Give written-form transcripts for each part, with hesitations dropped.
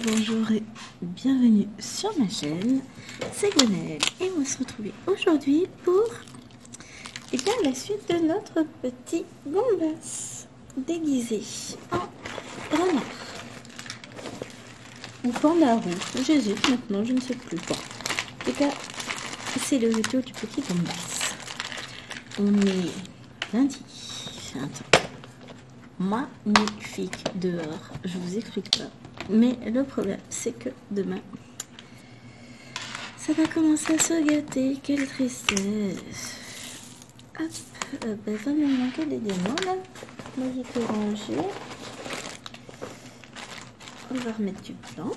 Bonjour et bienvenue sur ma chaîne, c'est Gwenaëlle et on va se retrouver aujourd'hui pour la suite de notre petit Gambas déguisé en renard ou panda roux, j'hésite maintenant, je ne sais plus. Bon, en tout cas, c'est le retour du petit Gambas. On est lundi, c'est un temps magnifique dehors, je vous explique pas. Mais le problème, c'est que demain, ça va commencer à se gâter. Quelle tristesse. Hop, va me manquer des diamants là. Moi, j'ai tout rangé. On va remettre du blanc.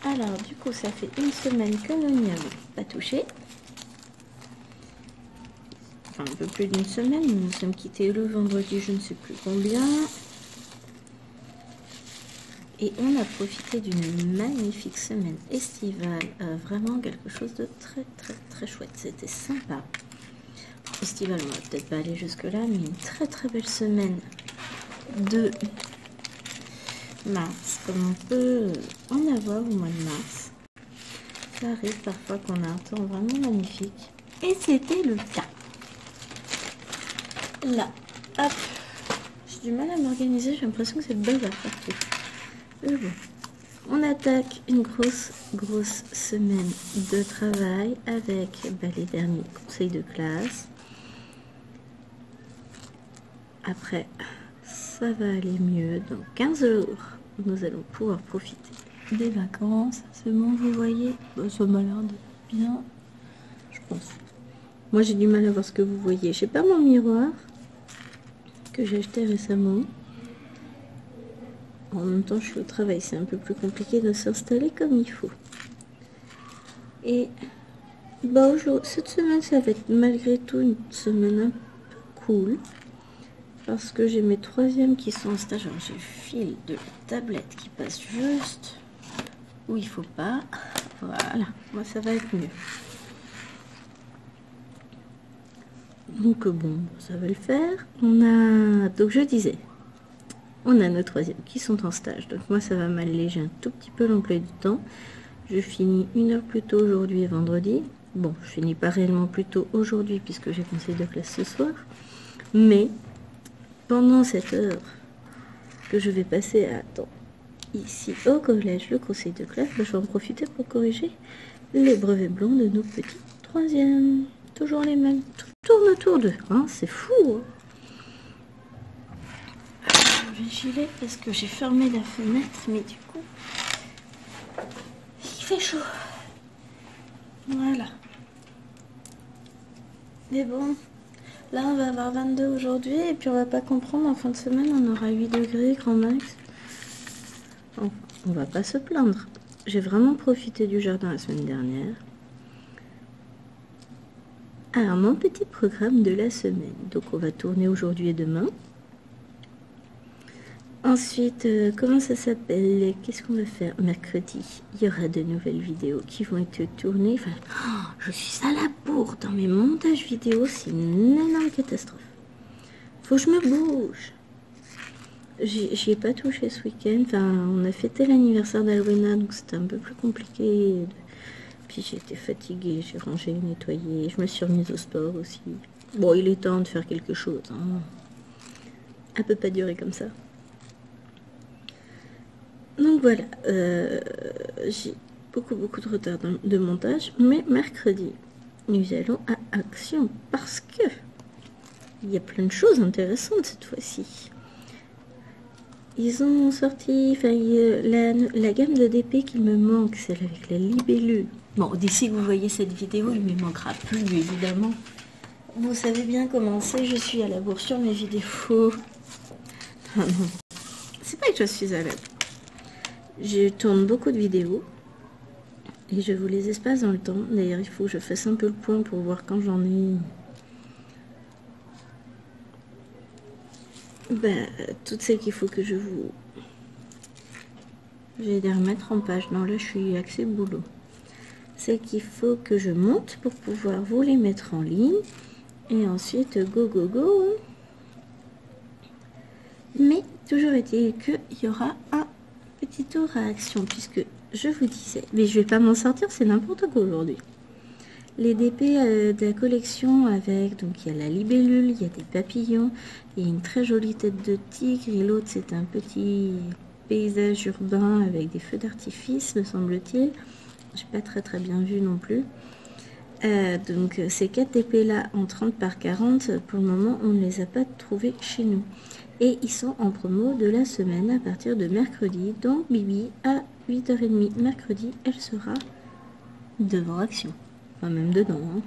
Alors, du coup, ça fait une semaine que nous n'y avons pas touché. Enfin, un peu plus d'une semaine. Nous nous sommes quittés le vendredi, je ne sais plus combien. Et on a profité d'une magnifique semaine estivale, vraiment quelque chose de très chouette, c'était sympa. Estivale, on va peut-être pas aller jusque là, mais une très belle semaine de mars, comme on peut en avoir au mois de mars. Ça arrive parfois qu'on a un temps vraiment magnifique, et c'était le cas. Là, hop, j'ai du mal à m'organiser, j'ai l'impression que c'est bazar partout. Bon. On attaque une grosse semaine de travail avec les derniers conseils de classe. Après, ça va aller mieux. Dans 15 jours, nous allons pouvoir profiter des vacances. C'est bon, vous voyez, ça m'a l'air de bien, je pense. Moi, j'ai du mal à voir ce que vous voyez. J'ai pas mon miroir que j'ai acheté récemment. En même temps, je suis au travail, c'est un peu plus compliqué de s'installer comme il faut. Et cette semaine, ça va être malgré tout une semaine un peu cool. Parce que j'ai mes troisièmes qui sont en stage. Alors, j'ai le fil de la tablette qui passe juste où il faut pas. Voilà, moi ça va être mieux. Donc bon, ça va le faire. Donc je disais, on a nos troisièmes qui sont en stage. Donc moi, ça va m'alléger un tout petit peu l'emploi du temps. Je finis 1 heure plus tôt aujourd'hui et vendredi. Bon, je finis pas réellement plus tôt aujourd'hui puisque j'ai conseil de classe ce soir. Mais pendant cette heure que je vais passer ici au collège, le conseil de classe, je vais en profiter pour corriger les brevets blancs de nos petits troisièmes. Toujours les mêmes. Tout tourne autour d'eux. Hein, c'est fou. Hein. Je vais gilet parce que j'ai fermé la fenêtre, mais du coup, il fait chaud. Voilà. Mais bon, là on va avoir 22 aujourd'hui et puis on va pas comprendre, en fin de semaine on aura 8 degrés grand max. Enfin, on va pas se plaindre. J'ai vraiment profité du jardin la semaine dernière. Alors mon petit programme de la semaine. Donc on va tourner aujourd'hui et demain. Ensuite, comment ça s'appelle? Qu'est-ce qu'on va faire mercredi? Il y aura de nouvelles vidéos qui vont être tournées. Enfin, je suis à la bourre dans mes montages vidéo, c'est une énorme catastrophe. Faut que je me bouge. J'y ai pas touché ce week-end. Enfin, on a fêté l'anniversaire d'Alwena, donc c'était un peu plus compliqué. Puis j'ai été fatiguée, j'ai rangé, nettoyé. Je me suis remise au sport aussi. Bon, il est temps de faire quelque chose. Hein. Elle peut pas durer comme ça. Donc voilà, j'ai beaucoup de retard de montage, mais mercredi, nous allons à Action parce que il y a plein de choses intéressantes cette fois-ci. Ils ont sorti la gamme de DP qui me manque, celle avec la libellule. Bon, d'ici que vous voyez cette vidéo, il ne me manquera plus évidemment. Vous savez bien comment c'est, je suis à la bourre sur mes vidéos. Ah non, c'est pas que je suis à la bourre. Je tourne beaucoup de vidéos et je vous les espace dans le temps. D'ailleurs, il faut que je fasse un peu le point pour voir quand j'en ai. Toutes celles qu'il faut que je vous Je vais les remettre en page. Non, là, je suis axée boulot. C'est qu'il faut que je monte pour pouvoir vous les mettre en ligne. Et ensuite, go, go, go. Mais toujours est-il qu'il y aura un petit tour à action, puisque je vous disais, mais je vais pas m'en sortir, c'est n'importe quoi aujourd'hui. Les DP de la collection avec, donc il y a la libellule, il y a des papillons, il y a une très jolie tête de tigre, et l'autre c'est un petit paysage urbain avec des feux d'artifice, me semble-t-il. J'ai pas très bien vu non plus. Donc ces 4 DP là en 30 par 40, pour le moment on ne les a pas trouvés chez nous. Et ils sont en promo de la semaine à partir de mercredi. Donc Bibi à 8h30 mercredi, elle sera devant Action. Enfin même dedans. Hein.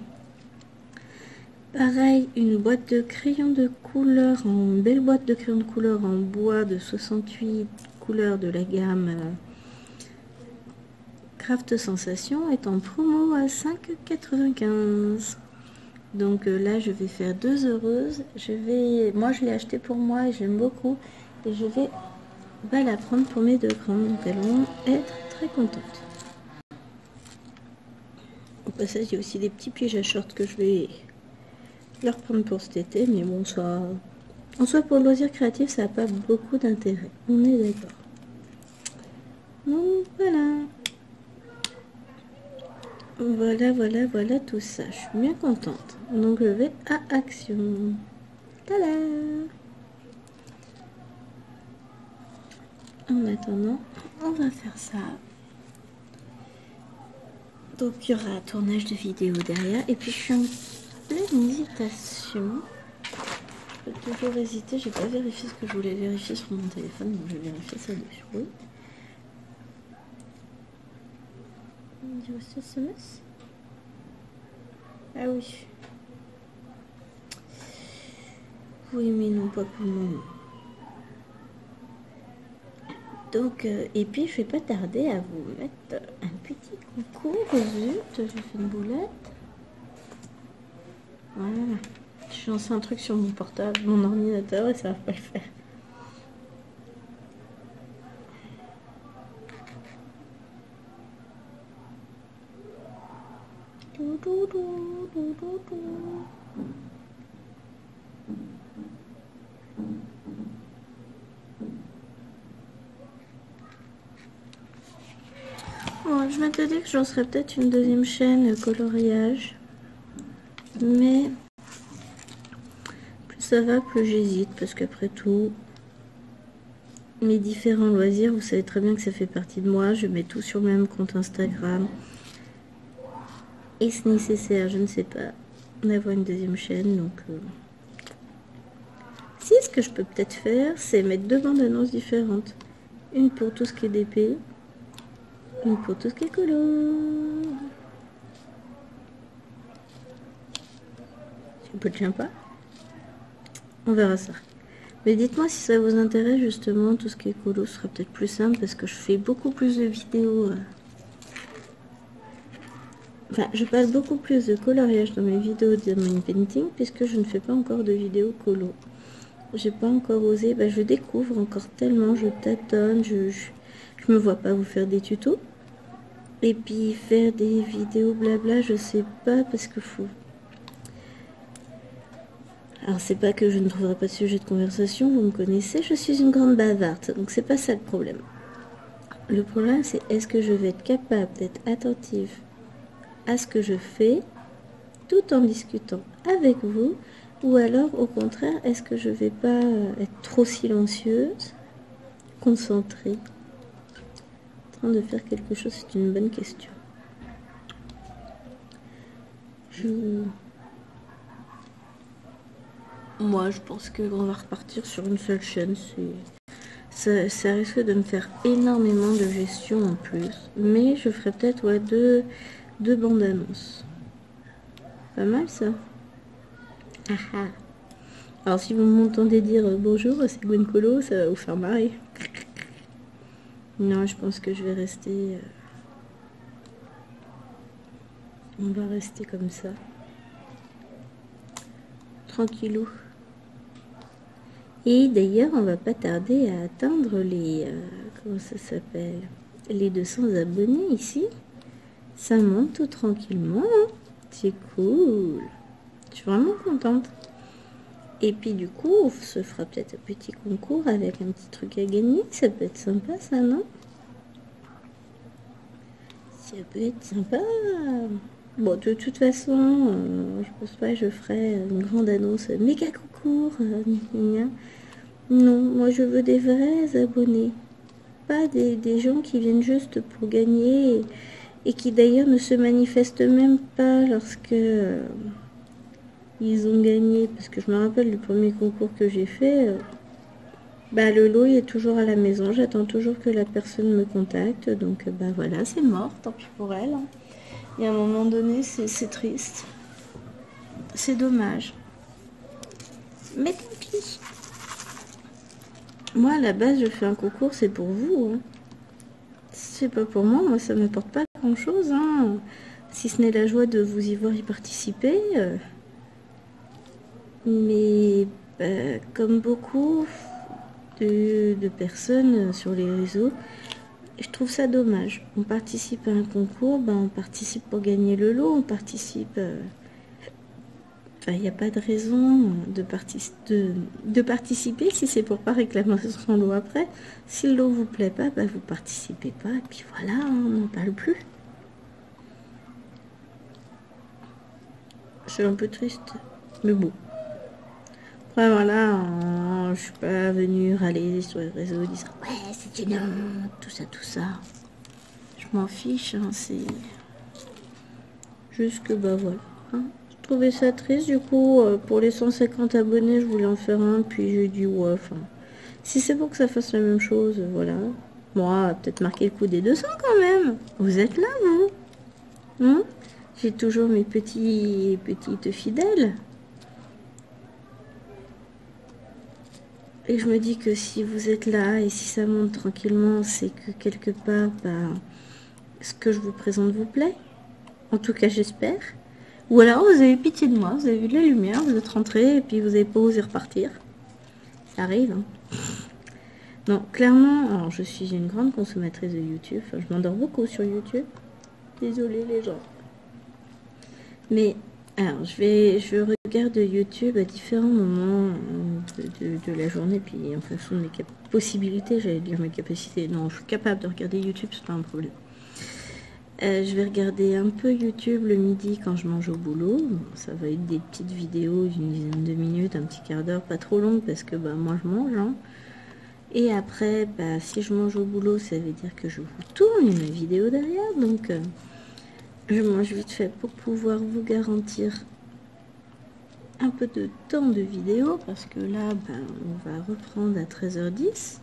Pareil, une boîte de crayons de couleur, une belle boîte de crayons de couleur en bois de 68 couleurs de la gamme Craft Sensation est en promo à 5,95. Donc là, je vais faire 2 heureuses. Moi, je l'ai acheté pour moi et j'aime beaucoup. Et je vais la prendre pour mes 2 grandes. Donc elles vont être très contentes. Au passage, il y a aussi des petits pièges à short que je vais leur prendre pour cet été. Mais bon, en soit pour le loisir créatif, ça n'a pas beaucoup d'intérêt. On est d'accord. Donc voilà. Voilà tout ça. Je suis bien contente. Donc je vais à Action. Tada! En attendant, on va faire ça. Donc il y aura un tournage de vidéo derrière. Et puis je suis en pleine hésitation. Je peux toujours hésiter. J'ai pas vérifié ce que je voulais vérifier sur mon téléphone. Donc je vais vérifier ça dessus. Oui. Du SMS. Ah oui. Oui, mais non, pas pour le moment. Donc, et puis je vais pas tarder à vous mettre un petit concours. Zut, j'ai fait une boulette. Voilà. Je lance un truc sur mon portable, mon ordinateur, et ça va pas le faire. Bon, je m'étais dit que j'en serais peut-être une deuxième chaîne coloriage, mais plus ça va, plus j'hésite, parce qu'après tout, mes différents loisirs, vous savez très bien que ça fait partie de moi, je mets tout sur le même compte Instagram. Est-ce nécessaire, je ne sais pas, d'avoir une deuxième chaîne, donc... Si, ce que je peux peut-être faire, c'est mettre 2 bandes annonces différentes. Une pour tout ce qui est DP, une pour tout ce qui est colo. Ça peut être sympa. On verra ça. Mais dites-moi si ça vous intéresse justement, tout ce qui est colo, ce sera peut-être plus simple parce que je fais beaucoup plus de vidéos. Enfin, je passe beaucoup plus de coloriage dans mes vidéos de diamond painting puisque je ne fais pas encore de vidéos colo. J'ai pas encore osé, je découvre encore tellement, je tâtonne, je me vois pas vous faire des tutos. Et puis faire des vidéos blabla, je sais pas parce que faut... Alors c'est pas que je ne trouverai pas de sujet de conversation, vous me connaissez, je suis une grande bavarde, donc c'est pas ça le problème. Le problème c'est est-ce que je vais être capable d'être attentive à ce que je fais tout en discutant avec vous, ou alors au contraire est-ce que je vais pas être trop silencieuse, concentrée, en train de faire quelque chose, c'est une bonne question. Moi, je pense qu'on va repartir sur une seule chaîne. Ça risque de me faire énormément de gestion en plus. Mais je ferai peut-être deux bandes annonces. Pas mal ça. Ah ah. Alors si vous m'entendez dire bonjour, c'est Gwen Colo, ça va vous faire marrer. Non, je pense que je vais rester... On va rester comme ça. Tranquillou. Et d'ailleurs, on va pas tarder à atteindre les comment ça s'appelle, les 200 abonnés ici. Ça monte tout tranquillement, hein. C'est cool. Je suis vraiment contente. Et puis du coup, on se fera peut-être un petit concours avec un petit truc à gagner. Ça peut être sympa, ça, non? Ça peut être sympa. Bon, de toute façon, je pense pas que je ferai une grande annonce méga concours. Non, moi je veux des vrais abonnés. Pas des gens qui viennent juste pour gagner et qui d'ailleurs ne se manifestent même pas lorsque ils ont gagné. Parce que je me rappelle du premier concours que j'ai fait. Bah, le lot il est toujours à la maison. J'attends toujours que la personne me contacte. Donc bah voilà, c'est mort. Tant pis pour elle. Hein. Et à un moment donné, c'est triste. C'est dommage. Mais tant pis. Moi, à la base, je fais un concours, c'est pour vous. Hein. C'est pas pour moi. Moi, ça m'apporte pas grand-chose. Hein. Si ce n'est la joie de vous y voir y participer. Mais comme beaucoup de personnes sur les réseaux, je trouve ça dommage. On participe à un concours, on participe pour gagner le lot, on participe... Enfin, il n'y a pas de raison de participer si c'est pour pas réclamer son lot après. Si le lot vous plaît pas, vous participez pas, et puis voilà, on n'en parle plus. Je suis un peu triste, mais bon. Après voilà, je suis pas venue râler sur les réseaux disant ouais c'est une honte, tout ça. Je m'en fiche, hein, c'est juste que voilà. Hein. Je trouvais ça triste du coup, pour les 150 abonnés je voulais en faire un, puis j'ai dit ouais, enfin, si c'est pour que ça fasse la même chose, voilà. Moi, peut-être marquer le coup des 200 quand même. Vous êtes là, vous hein. J'ai toujours mes petites fidèles. Et je me dis que si vous êtes là et si ça monte tranquillement, c'est que quelque part, ce que je vous présente vous plaît. En tout cas, j'espère. Ou alors, vous avez pitié de moi, vous avez vu de la lumière, vous êtes rentré et puis vous n'avez pas osé repartir. Ça arrive, hein. Non, clairement, alors je suis une grande consommatrice de YouTube. Enfin, je m'endors beaucoup sur YouTube. Désolée les gens. Mais... alors, je regarde YouTube à différents moments de la journée, puis en fonction de mes possibilités, j'allais dire mes capacités. Non, je suis capable de regarder YouTube, c'est pas un problème. Je vais regarder un peu YouTube le midi quand je mange au boulot. Bon, ça va être des petites vidéos d'une dizaine de minutes, un petit quart d'heure, pas trop longue parce que moi je mange. Hein. Et après, si je mange au boulot, ça veut dire que je vous tourne une vidéo derrière, donc... je mange vite fait pour pouvoir vous garantir un peu de temps de vidéo parce que là on va reprendre à 13h10.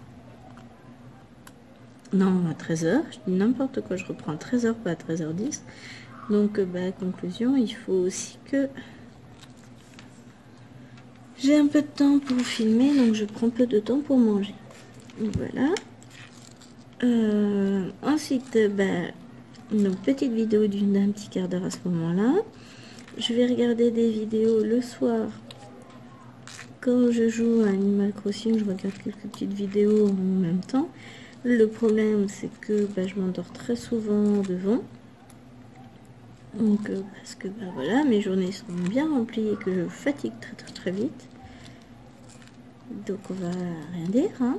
Non, à 13h, je dis n'importe quoi, je reprends à 13h, pas à 13h10. Donc conclusion, il faut aussi que j'ai un peu de temps pour filmer, donc je prends peu de temps pour manger. Voilà. Ensuite, une petite vidéo d'un petit quart d'heure à ce moment-là. Je vais regarder des vidéos le soir. Quand je joue à Animal Crossing, je regarde quelques petites vidéos en même temps. Le problème, c'est que je m'endors très souvent devant. Donc, parce que voilà, mes journées sont bien remplies et que je fatigue très vite. Donc, on va rien dire, hein.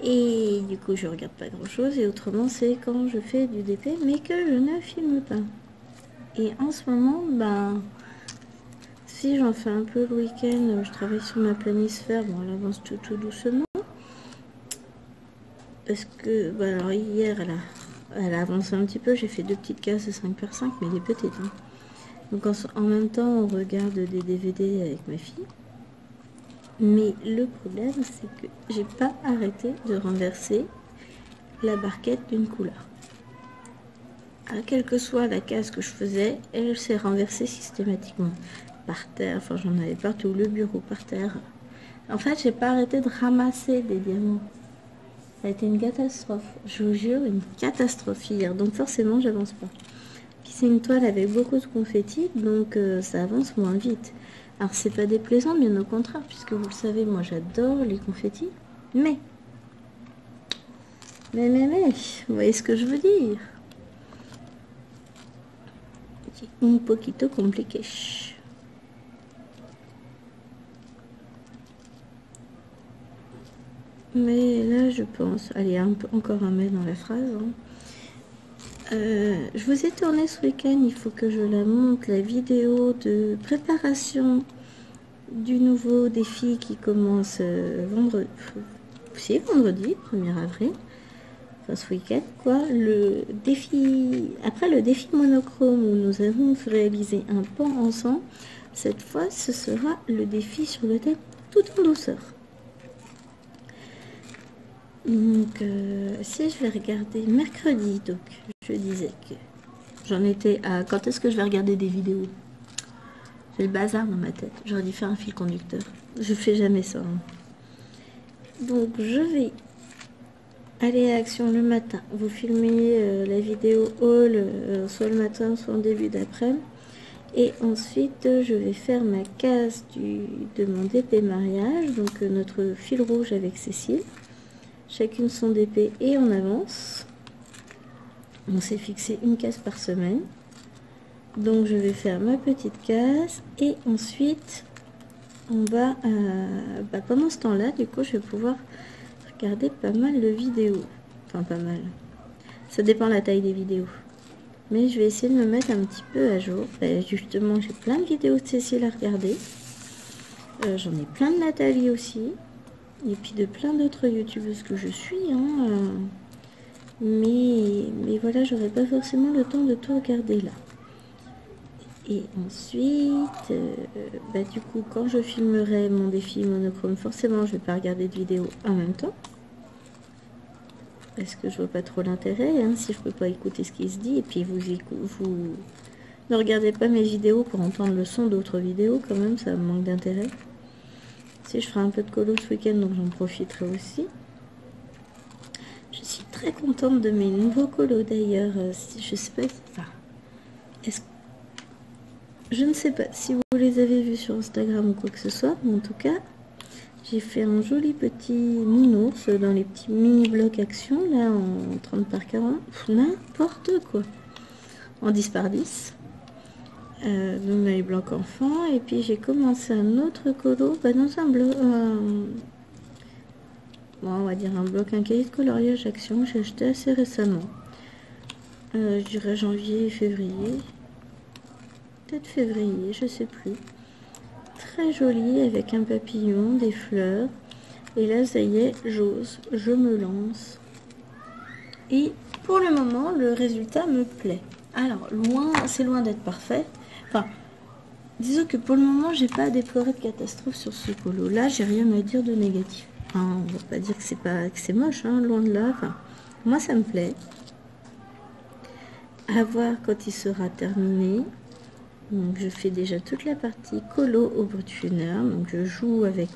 Et du coup, je regarde pas grand chose. Et autrement, c'est quand je fais du DP, mais que je ne filme pas. Et en ce moment, si j'en fais un peu le week-end, je travaille sur ma planisphère. Bon, elle avance tout doucement. Parce que, alors hier, elle a avancé un petit peu. J'ai fait 2 petites cases de 5x5, mais des petites. Hein. Donc en même temps, on regarde des DVD avec ma fille. Mais le problème, c'est que j'ai pas arrêté de renverser la barquette d'une couleur. Quelle que soit la case que je faisais, elle s'est renversée systématiquement. Par terre, enfin j'en avais partout, le bureau par terre. En fait, j'ai pas arrêté de ramasser des diamants. Ça a été une catastrophe. Je vous jure, une catastrophe hier. Donc forcément, j'avance pas. Puis c'est une toile avec beaucoup de confettis, donc ça avance moins vite. Alors c'est pas déplaisant, bien au contraire, puisque vous le savez, moi j'adore les confettis. Mais Mais, vous voyez ce que je veux dire? C'est un poquito compliqué. Mais là, je pense... Allez, encore un mais dans la phrase. Hein. Je vous ai tourné ce week-end, il faut que je la monte, la vidéo de préparation du nouveau défi qui commence vendredi, 1er avril, enfin ce week-end quoi, le défi, après le défi monochrome où nous avons réalisé un pan ensemble, cette fois ce sera le défi sur le thème tout en douceur. Donc si je vais regarder mercredi, donc je disais que j'en étais à quand est-ce que je vais regarder des vidéos. J'ai le bazar dans ma tête. J'aurais dû faire un fil conducteur. Je fais jamais ça. Hein. Donc je vais aller à Action le matin. Vous filmez la vidéo haul soit le matin, soit en début d'après-midi. Et ensuite je vais faire ma case de mon DP mariage. Donc notre fil rouge avec Cécile. Chacune son DP et on avance. On s'est fixé une case par semaine. Donc je vais faire ma petite case et ensuite on va pendant ce temps là du coup je vais pouvoir regarder pas mal de vidéos, enfin pas mal, ça dépend de la taille des vidéos, mais je vais essayer de me mettre un petit peu à jour. Justement j'ai plein de vidéos de Cécile à regarder, j'en ai plein de Nathalie aussi et puis de plein d'autres youtubeuses que je suis hein, mais voilà, j'aurais pas forcément le temps de tout regarder là. Et ensuite, du coup, quand je filmerai mon défi monochrome, forcément, je vais pas regarder de vidéo en même temps. Parce que je vois pas trop l'intérêt, hein, si je peux pas écouter ce qui se dit. Et puis, vous ne regardez pas mes vidéos pour entendre le son d'autres vidéos, quand même, ça me manque d'intérêt. Si je ferai un peu de colo ce week-end, donc j'en profiterai aussi. Je suis très contente de mes nouveaux colos, d'ailleurs. Je sais pas... Je ne sais pas si vous les avez vus sur Instagram ou quoi que ce soit, mais en tout cas, j'ai fait un joli petit nounours dans les petits mini-blocs action, là, en 30 par 40, n'importe quoi, en 10 par 10, dans les blocs enfants, et puis j'ai commencé un autre colo, dans un bloc, on va dire un bloc, un cahier de coloriage action, que j'ai acheté assez récemment, je dirais janvier et février, peut-être février, je sais plus. Très joli avec un papillon, des fleurs. Et là, ça y est, j'ose, je me lance. Et pour le moment, le résultat me plaît. Alors, c'est loin d'être parfait. Enfin, disons que pour le moment, j'ai pas à déplorer de catastrophe sur ce colo. Là, j'ai rien à dire de négatif. Hein, on va pas dire que c'est moche, hein, loin de là. Enfin, moi, ça me plaît. À voir quand il sera terminé. Donc je fais déjà toute la partie colo au Brutfuner. Donc je joue avec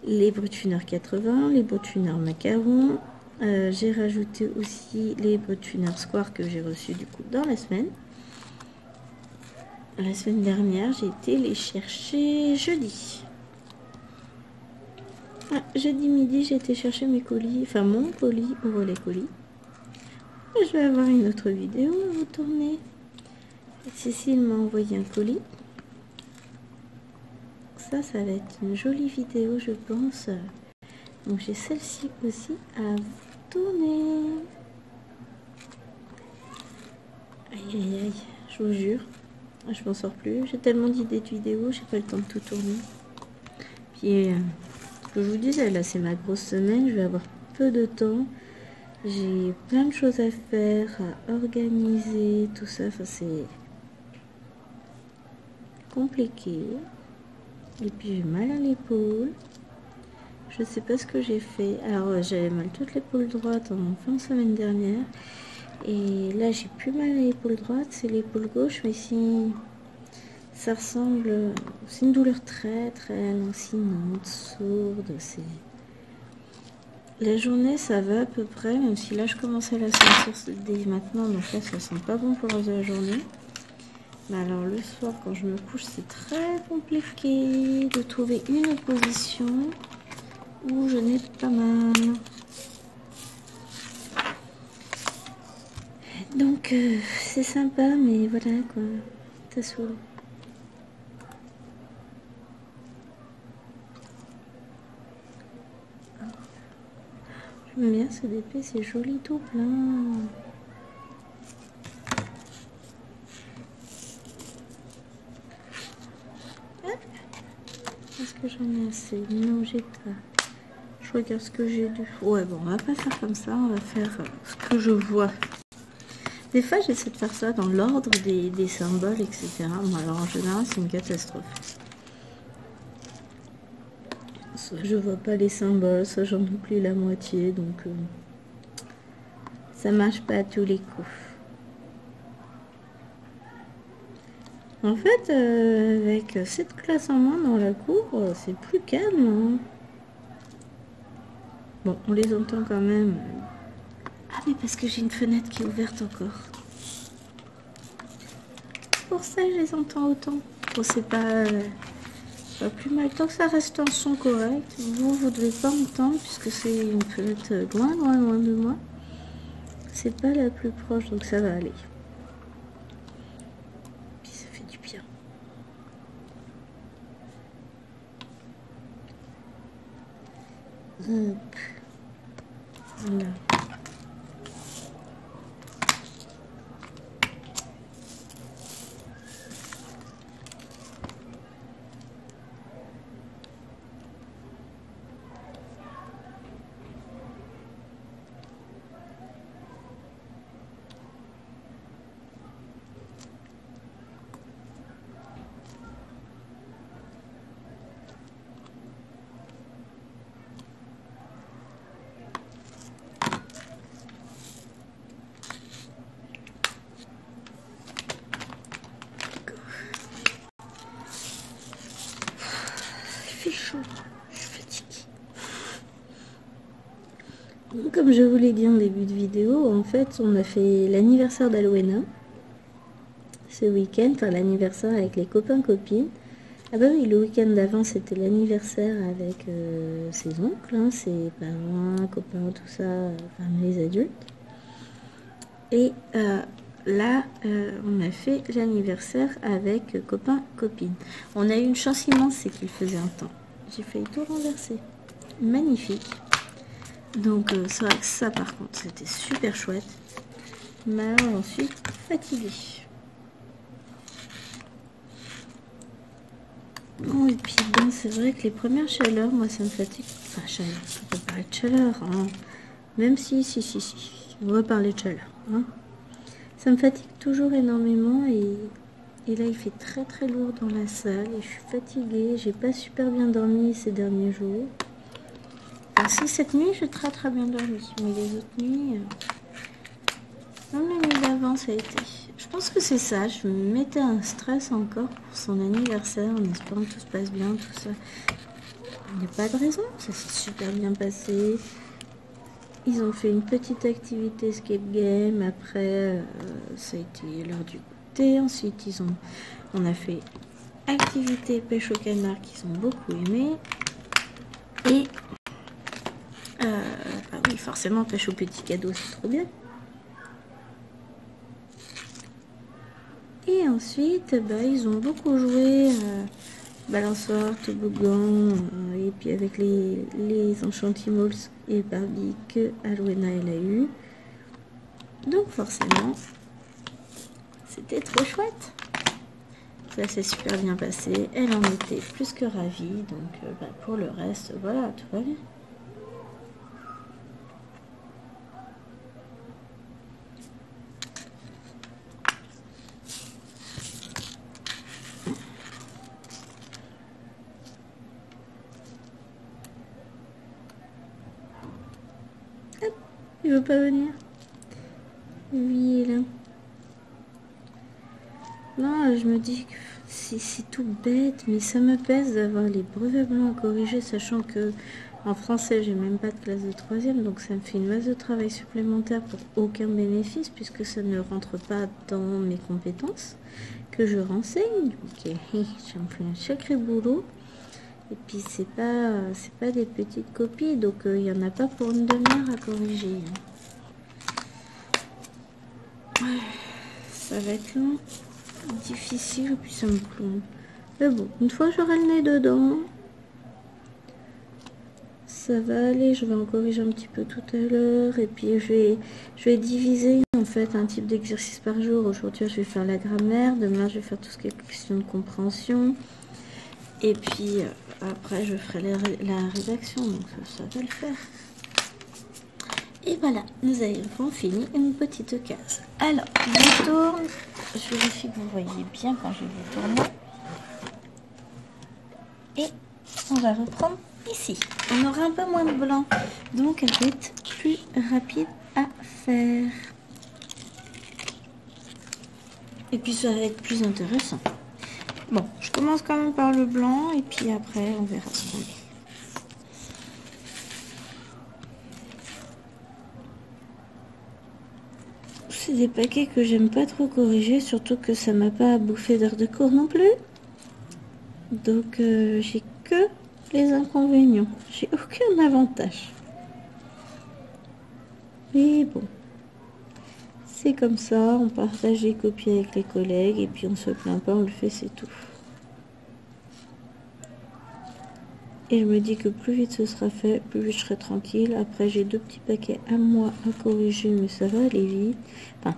les Brutfuner 80, les Brutfuner macaron. J'ai rajouté aussi les Brutfuner Square que j'ai reçus du coup dans la semaine. La semaine dernière, j'ai été les chercher jeudi. Jeudi midi, j'ai été chercher mes colis, enfin mon colis au relais colis. Et je vais avoir une autre vidéo à vous tourner. Cécile m'a envoyé un colis. Ça va être une jolie vidéo, je pense. Donc j'ai celle-ci aussi à vous tourner. Aïe aïe aïe, je vous jure. Je m'en sors plus. J'ai tellement d'idées de vidéos, j'ai pas le temps de tout tourner. Puis, je vous disais, là c'est ma grosse semaine, je vais avoir peu de temps. J'ai plein de choses à faire, à organiser, tout ça. Enfin, c'est compliqué. Et puis j'ai mal à l'épaule. Je sais pas ce que j'ai fait. Alors j'avais mal toute l'épaule droite en fin de semaine dernière. Et là j'ai plus mal à l'épaule droite, c'est l'épaule gauche. Mais si ça ressemble... C'est une douleur très très lancinante, sourde. La journée ça va à peu près, même si là je commençais à la sentir dès maintenant. Donc là ça sent pas bon pour la journée. Mais alors le soir quand je me couche c'est très compliqué de trouver une position où je n'ai pas mal. Donc c'est sympa, mais voilà quoi, ça saoule. J'aime bien ce DP, c'est joli tout plein. Est-ce que j'en ai assez? Non, j'ai pas. Je regarde ce que j'ai dû. Ouais, bon, on va pas faire comme ça, on va faire ce que je vois. Des fois, j'essaie de faire ça dans l'ordre des symboles, etc. Bon, alors en général, c'est une catastrophe. Soit je vois pas les symboles, soit j'en oublie la moitié, donc ça marche pas à tous les coups. En fait, avec cette classe en moins dans la cour, c'est plus calme. Hein. Bon, on les entend quand même. Ah, mais parce que j'ai une fenêtre qui est ouverte encore. Pour ça, je les entends autant. Bon, c'est pas plus mal. Tant que ça reste un son correct, vous devez pas entendre puisque c'est une fenêtre loin, loin, loin de moi. C'est pas la plus proche, donc ça va aller. Puis ça fait du bien. Hop. Voilà. Comme je vous l'ai dit en début de vidéo, en fait, on a fait l'anniversaire d'Alwena ce week-end, enfin l'anniversaire avec les copains-copines. Ah bah oui, le week-end d'avant, c'était l'anniversaire avec ses oncles, hein, ses parents, copains, tout ça, enfin les adultes. Et là, on a fait l'anniversaire avec copains-copines. On a eu une chance immense, c'est qu'il faisait un temps. J'ai failli tout renverser. Magnifique. Donc c'est vrai que ça par contre c'était super chouette. Mais alors j'en suis fatiguée. Oh, et puis bon, c'est vrai que les premières chaleurs, moi ça me fatigue. Enfin chaleur, on peut parler de chaleur. Hein. Même si, on va parler de chaleur. Hein. Ça me fatigue toujours énormément et là il fait très très lourd dans la salle et je suis fatiguée. J'ai pas super bien dormi ces derniers jours. Si cette nuit j'ai très très bien dormi, mais les autres nuits, même la nuit d'avant ça a été. Je pense que c'est ça, je me mettais un stress encore pour son anniversaire en espérant que tout se passe bien, tout ça. Il n'y a pas de raison, ça s'est super bien passé. Ils ont fait une petite activité escape game, après ça a été l'heure du goûter, ensuite on a fait activité pêche au canard qu'ils ont beaucoup aimé. Et bah oui, forcément, pêche au petit cadeau, c'est trop bien. Et ensuite, bah, ils ont beaucoup joué balançoire, toboggan, et puis avec les Enchantimals et Barbie que Alwena elle a eu. Donc forcément, c'était trop chouette. Ça s'est super bien passé. Elle en était plus que ravie. Donc bah, pour le reste, voilà, tout va bien. Il veut pas venir. Oui, il est là. Non, je me dis que c'est tout bête, mais ça me pèse d'avoir les brevets blancs à corriger, sachant que en français, j'ai même pas de classe de 3e, donc ça me fait une masse de travail supplémentaire pour aucun bénéfice, puisque ça ne rentre pas dans mes compétences que je renseigne. Donc, j'ai fait un sacré boulot. Et puis, c'est pas des petites copies, donc il n'y en a pas pour une demi-heure à corriger. Ça va être long, difficile, puis ça me plombe. Mais bon, une fois j'aurai le nez dedans, ça va aller. Je vais en corriger un petit peu tout à l'heure. Et puis je vais diviser en fait un type d'exercice par jour. Aujourd'hui je vais faire la grammaire, demain je vais faire tout ce qui est question de compréhension. Et puis après je ferai la rédaction, donc ça va le faire. Et voilà, nous avons fini une petite case. Alors, je tourne. Je vérifie que vous voyez bien quand je vais tourner. Et on va reprendre ici. On aura un peu moins de blanc, donc elle va être plus rapide à faire. Et puis ça va être plus intéressant. Bon, je commence quand même par le blanc et puis après on verra ce qu'on est. C'est des paquets que j'aime pas trop corriger, surtout que ça m'a pas bouffé d'heures de cours non plus. Donc j'ai que les inconvénients, j'ai aucun avantage. Mais bon, c'est comme ça, on partage les copies avec les collègues et puis on se plaint pas, on le fait, c'est tout. Et je me dis que plus vite ce sera fait, plus vite je serai tranquille. Après j'ai 2 petits paquets à moi à corriger, mais ça va aller vite. Enfin,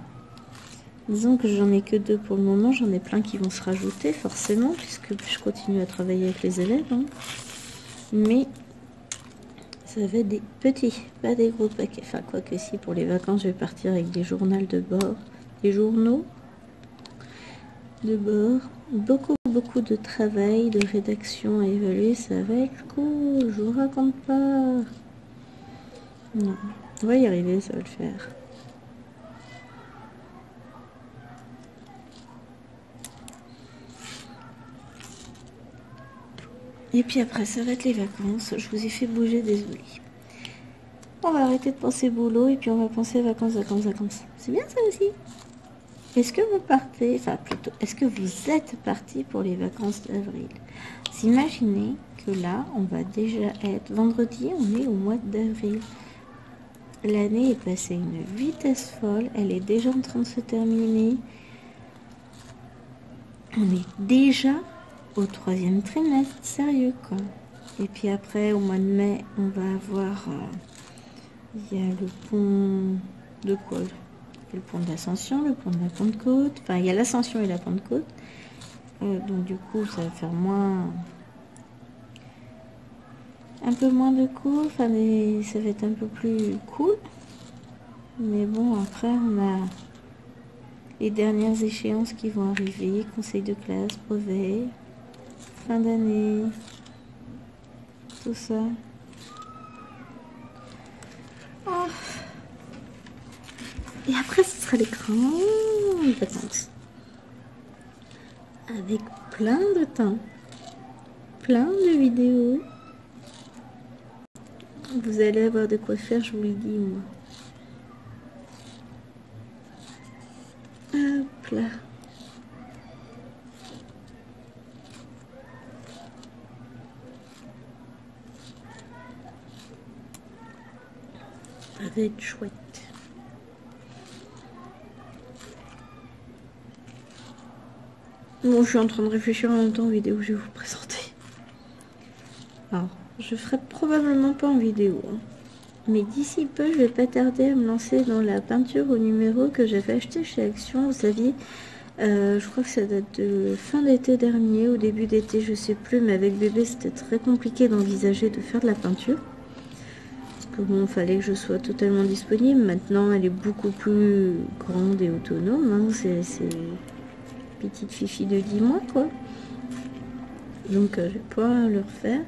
disons que j'en ai que 2 pour le moment, j'en ai plein qui vont se rajouter forcément, puisque je continue à travailler avec les élèves. Hein. Mais ça va être des petits, pas des gros paquets. Enfin, quoi que si, pour les vacances, je vais partir avec des journaux de bord, des journaux de bord. Beaucoup de travail, de rédaction à évaluer, ça va être cool, je vous raconte pas. Non, on va y arriver, ça va le faire. Et puis après, ça va être les vacances. Je vous ai fait bouger, désolé. On va arrêter de penser boulot et puis on va penser vacances. C'est bien ça aussi. Est-ce que vous partez, enfin plutôt, est-ce que vous êtes parti pour les vacances d'avril? Imaginez que là, on va déjà être vendredi, on est au mois d'avril. L'année est passée une vitesse folle, elle est déjà en train de se terminer. On est déjà au 3e trimestre, sérieux quoi. Et puis après, au mois de mai, on va avoir, il y a le pont de quoi? Le pont de l'Ascension, le pont de la Pentecôte. Enfin, il y a l'Ascension et la Pentecôte. Donc du coup, ça va faire un peu moins de cours. Enfin, ça va être un peu plus cool. Mais bon, après, on a les dernières échéances qui vont arriver. Conseil de classe, brevet, fin d'année, tout ça. Oh. Et après, ce sera les grandes vacances. Avec plein de temps, plein de vidéos. Vous allez avoir de quoi faire, je vous le dis, moi. Hop là. Ça va être chouette. Bon, je suis en train de réfléchir en même temps aux vidéos que je vais vous présenter. Alors, je ferai probablement pas en vidéo. Hein. Mais d'ici peu, je vais pas tarder à me lancer dans la peinture au numéro que j'avais acheté chez Action. Vous saviez, je crois que ça date de fin d'été dernier, au début d'été, je sais plus. Mais avec bébé, c'était très compliqué d'envisager de faire de la peinture. Parce que bon, il fallait que je sois totalement disponible. Maintenant, elle est beaucoup plus grande et autonome. Hein. C'est petite fifi de 10 mois, quoi. Donc, je vais pouvoir le refaire.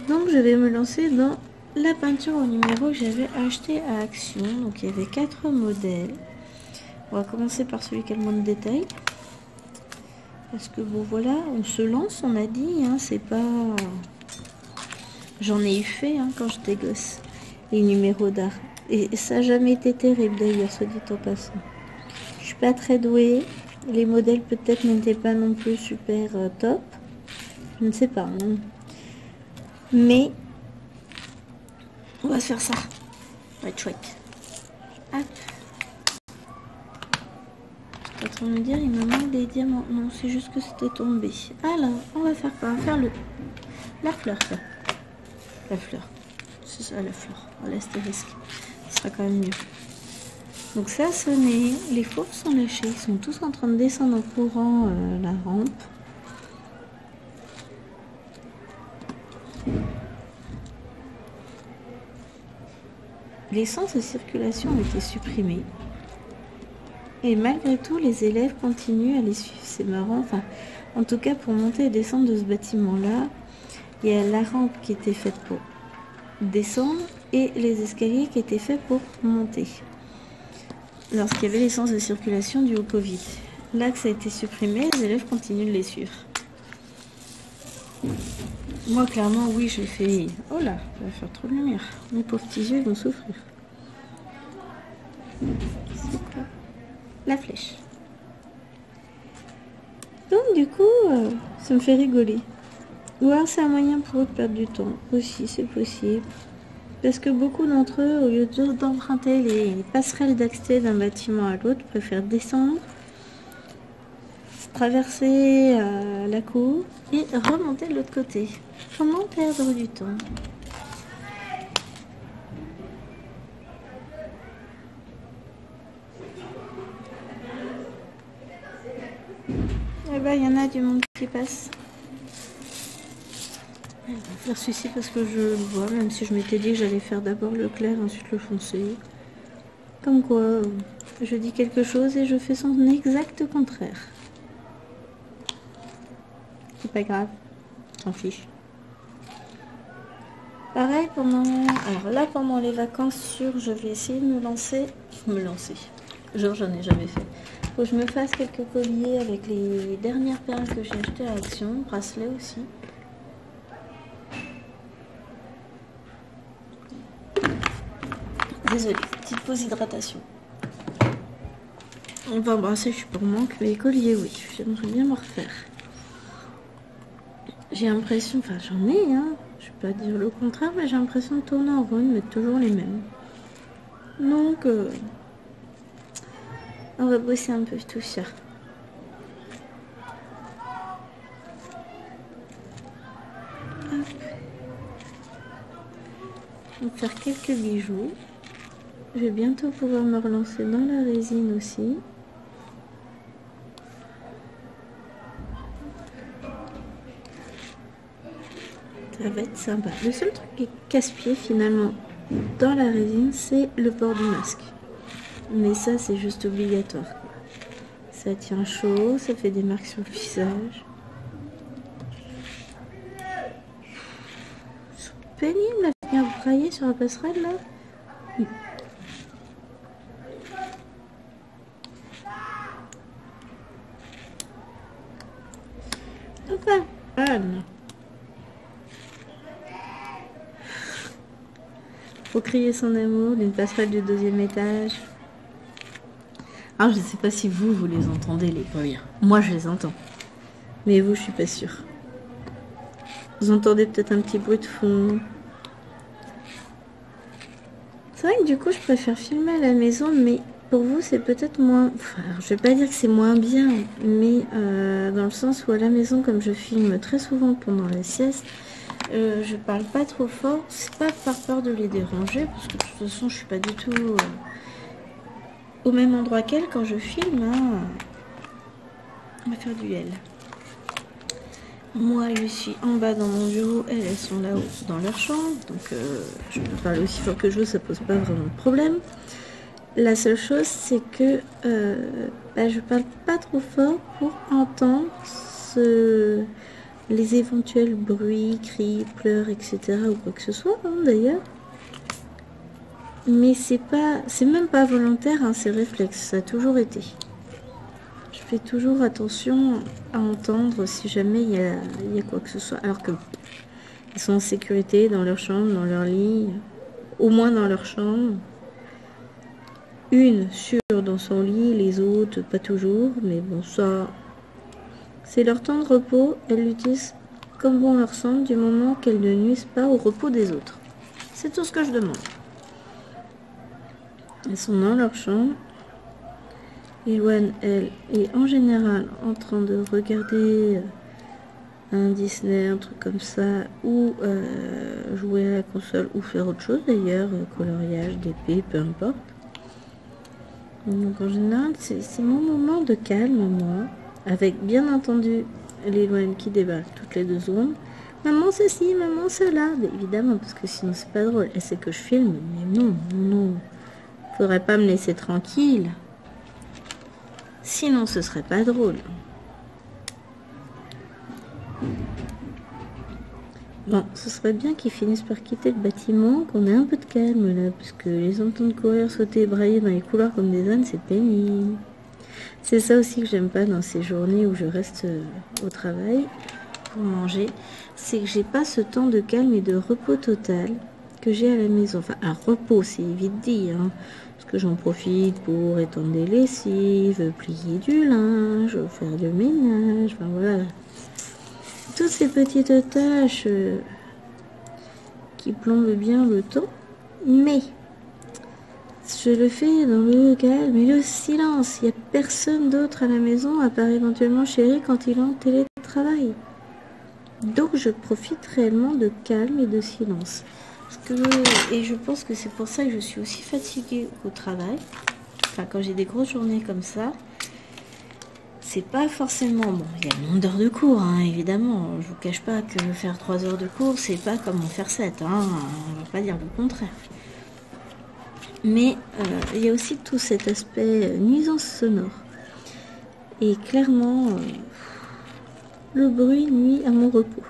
Donc, je vais me lancer dans la peinture au numéro que j'avais acheté à Action. Donc, il y avait 4 modèles. On va commencer par celui qui a le moins de détails. Parce que, bon, voilà, on se lance, on a dit. Hein, c'est pas... J'en ai eu fait hein, quand j'étais gosse. Les numéros d'art. Et ça n'a jamais été terrible, d'ailleurs, soit dit en passant. Je suis pas très douée. Les modèles, peut-être, n'étaient pas non plus super top. Je ne sais pas. Hein. Mais... on va se faire ça. Ça va être chouette. Hop. T'es en train de me dire, il me manque des diamants. Non, c'est juste que c'était tombé. Alors, on va faire quoi? On va faire la fleur, ça. La fleur. C'est ça, la fleur. Voilà, l'astérisque. Ce sera quand même mieux. Donc ça a sonné. Les fours sont lâchés. Ils sont tous en train de descendre en courant la rampe. Les sens de circulation ont été supprimés. Et malgré tout, les élèves continuent à les suivre. C'est marrant. Enfin, en tout cas, pour monter et descendre de ce bâtiment-là, il y a la rampe qui était faite pour descendre et les escaliers qui étaient faits pour monter. Lorsqu'il y avait les sens de circulation dû au Covid. Là que ça a été supprimé, les élèves continuent de les suivre. Moi, clairement, oui, j'ai fait... Oh là, ça va faire trop de lumière. Mes pauvres petits yeux vont souffrir. C'est quoi? La flèche. Donc, du coup, ça me fait rigoler. Ou alors, c'est un moyen pour eux de perdre du temps. Aussi, c'est possible. Parce que beaucoup d'entre eux, au lieu d'emprunter les passerelles d'accès d'un bâtiment à l'autre, préfèrent descendre, traverser la cour et remonter de l'autre côté. Comment perdre du temps? Eh ben, il y en a du monde qui passe. Je vais faire ceci parce que je le vois, même si je m'étais dit que j'allais faire d'abord le clair, ensuite le foncé. Comme quoi, je dis quelque chose et je fais son exact contraire. C'est pas grave, j'en fiche. Pareil alors là, pendant les vacances, je vais essayer de me lancer. Genre, j'en ai jamais fait. Faut que je me fasse quelques colliers avec les dernières perles que j'ai achetées à Action, bracelets aussi. Désolée, petite pause hydratation. On va embrasser, je suis pour manque, mais les colliers, oui, j'aimerais bien me refaire. J'ai l'impression, enfin j'en ai, hein, je vais pas dire le contraire, mais j'ai l'impression de tourner en rond, de mettre toujours les mêmes. Donc, on va bosser un peu tout ça. Hop. On va faire quelques bijoux. Je vais bientôt pouvoir me relancer dans la résine aussi. Ça va être sympa. Le seul truc qui est casse-pied finalement dans la résine, c'est le port du masque. Mais ça, c'est juste obligatoire, quoi. Ça tient chaud, ça fait des marques sur le visage. C'est pénible à venir brailler sur la passerelle là. Enfin, ah non. Faut crier son amour d'une passerelle du 2e étage. Alors, je ne sais pas si vous les entendez, les bruits. Moi, je les entends. Mais vous, je suis pas sûre. Vous entendez peut-être un petit bruit de fond. C'est vrai que du coup, je préfère filmer à la maison, mais pour vous, c'est peut-être moins... Enfin, je vais pas dire que c'est moins bien, mais dans le sens où à la maison, comme je filme très souvent pendant la sieste, je parle pas trop fort. C'est pas par peur de les déranger, parce que de toute façon, je suis pas du tout au même endroit qu'elle quand je filme. Hein. On va faire du L. Moi, je suis en bas dans mon bureau, elles sont là-haut dans leur chambre, donc je peux parler aussi fort que je veux, ça pose pas vraiment de problème. La seule chose, c'est que je parle pas trop fort pour entendre les éventuels bruits, cris, pleurs, etc. ou quoi que ce soit, hein, d'ailleurs. Mais c'est même pas volontaire, hein, c'est réflexe, ça a toujours été. Je fais toujours attention à entendre si jamais il y a quoi que ce soit. Alors que ils sont en sécurité dans leur chambre, dans leur lit, au moins dans leur chambre. Une sûre dans son lit, les autres pas toujours, mais bon, ça, c'est leur temps de repos. Elles l'utilisent comme bon leur semble du moment qu'elles ne nuisent pas au repos des autres. C'est tout ce que je demande. Elles sont dans leur chambre. Lilouane, elle, est en général en train de regarder un Disney, un truc comme ça, ou jouer à la console, ou faire autre chose d'ailleurs, coloriage, d'épée, peu importe. Donc en général, c'est mon moment de calme, moi, avec bien entendu Lilouane qui débarque toutes les 2 secondes. Maman ceci, maman cela, mais évidemment, parce que sinon c'est pas drôle. Elle sait que je filme, mais non, non, faudrait pas me laisser tranquille. Sinon ce serait pas drôle. Bon, ce serait bien qu'ils finissent par quitter le bâtiment, qu'on ait un peu de calme là, parce que les entendre courir, sauter, brailler dans les couloirs comme des ânes, c'est pénible. C'est ça aussi que j'aime pas dans ces journées où je reste au travail pour manger, c'est que j'ai pas ce temps de calme et de repos total que j'ai à la maison. Enfin, un repos, c'est vite dit, hein, parce que j'en profite pour étendre des lessives, plier du linge, faire le ménage, enfin voilà. Toutes ces petites tâches qui plombent bien le temps, mais je le fais dans le calme et le silence. Il n'y a personne d'autre à la maison à part éventuellement Chéri quand il est en télétravail. Donc je profite réellement de calme et de silence. Et je pense que c'est pour ça que je suis aussi fatiguée au travail. Enfin, quand j'ai des grosses journées comme ça, c'est pas forcément... Bon, il y a le nombre d'heures de cours, hein, évidemment. Je vous cache pas que faire 3 heures de cours, c'est pas comme en faire 7. Hein, on va pas dire le contraire. Mais il y a aussi tout cet aspect nuisance sonore. Et clairement, le bruit nuit à mon repos.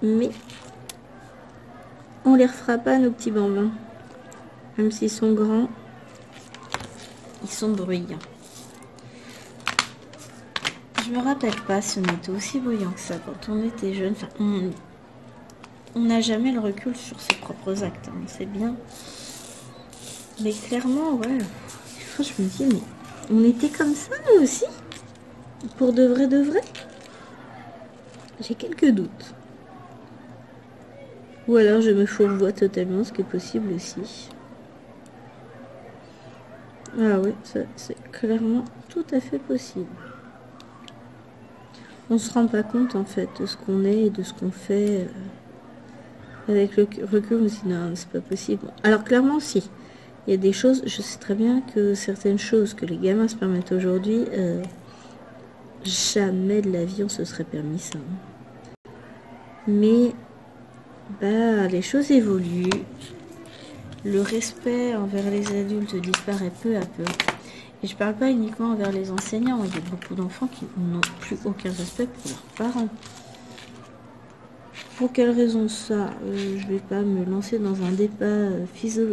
Mais on les refera pas, nos petits bambins. Même s'ils sont grands, ils sont bruyants. Je me rappelle pas si on était aussi bruyant que ça quand on était jeune. Enfin, on n'a jamais le recul sur ses propres actes, hein, c'est bien. Mais clairement, ouais. Je me dis, mais on était comme ça, nous aussi? Pour de vrai, de vrai? J'ai quelques doutes. Ou alors je me fourvoie totalement, ce qui est possible aussi. Ah oui, c'est clairement tout à fait possible. On se rend pas compte en fait de ce qu'on est et de ce qu'on fait. Avec le recul, je me dis non, c'est pas possible. Alors clairement, si. Il y a des choses, je sais très bien que certaines choses que les gamins se permettent aujourd'hui, jamais de la vie on se serait permis ça. Mais bah, les choses évoluent. Le respect envers les adultes disparaît peu à peu. Et je parle pas uniquement envers les enseignants. Il y a beaucoup d'enfants qui n'ont plus aucun respect pour leurs parents. Pour quelle raison ça je vais pas me lancer dans un débat